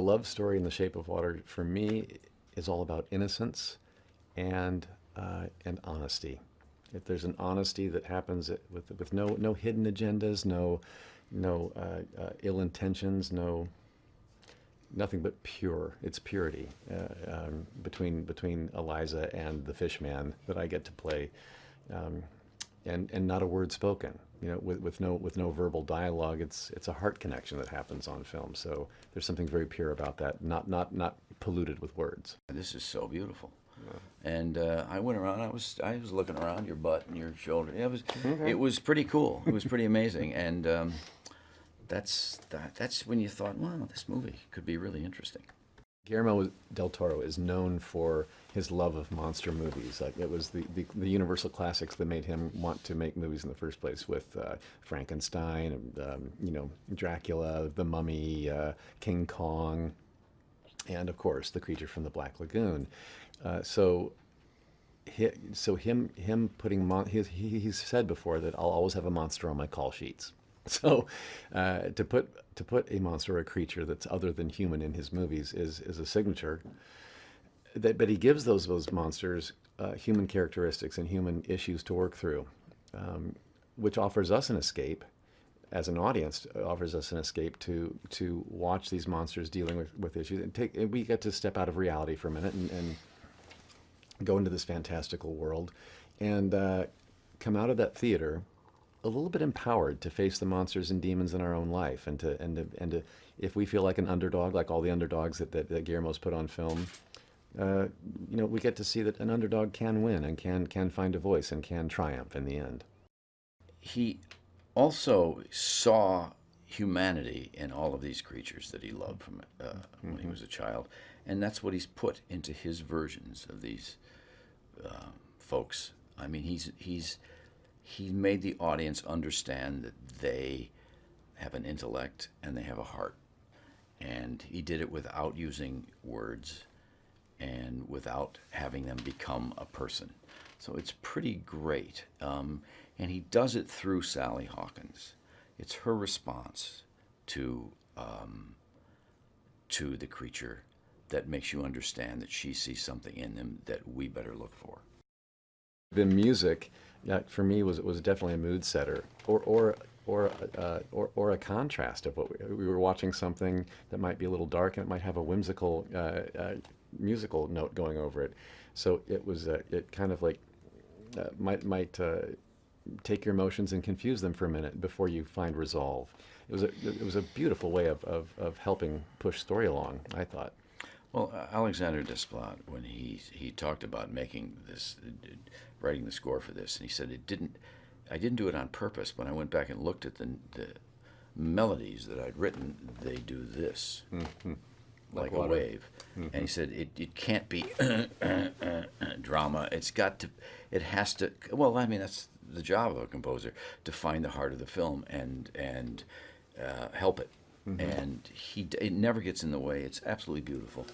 love story in The Shape of Water for me is all about innocence and honesty. If there's an honesty that happens with no hidden agendas, no ill intentions, nothing but pure. It's purity between Eliza and the Fishman that I get to play, and not a word spoken. You know, with no verbal dialogue. It's a heart connection that happens on film. So there's something very pure about that, not polluted with words. This is so beautiful. And I went around. I was looking around your butt and your shoulder. It was pretty cool. It was pretty amazing. And that's when you thought, wow, this movie could be really interesting. Guillermo del Toro is known for his love of monster movies. Like, it was the Universal classics that made him want to make movies in the first place, with Frankenstein, Dracula, The Mummy, King Kong, and of course The Creature from the Black Lagoon. So him putting he's said before that I'll always have a monster on my call sheets. So to put a monster or a creature that's other than human in his movies is a signature. But he gives those monsters human characteristics and human issues to work through, which offers us an escape. As an audience, offers us an escape to watch these monsters dealing with issues, and we get to step out of reality for a minute and go into this fantastical world, and come out of that theater a little bit empowered to face the monsters and demons in our own life, and to if we feel like an underdog, like all the underdogs that Guillermo's put on film, we get to see that an underdog can win and can find a voice and can triumph in the end. He also saw humanity in all of these creatures that he loved from when he was a child, and that's what he's put into his versions of these folks. I mean, he made the audience understand that they have an intellect and they have a heart, and he did it without using words and without having them become a person. So it's pretty great. And he does it through Sally Hawkins. It's her response to the creature that makes you understand that she sees something in them that we better look for. The music, for me, was definitely a mood setter, or a contrast of what we were watching. Something that might be a little dark and it might have a whimsical musical note going over it. So it kind of like might take your emotions and confuse them for a minute before you find resolve. It was a beautiful way of helping push story along, I thought. Well, Alexander Desplat, when he talked about making this, writing the score for this, and he said I didn't do it on purpose. When I went back and looked at the melodies that I'd written, they do this. Mm-hmm. Like a wave. Mm-hmm. And he said it can't be drama. It has to. Well, I mean, that's the job of a composer, to find the heart of the film and help it. Mm-hmm. And it never gets in the way. It's absolutely beautiful.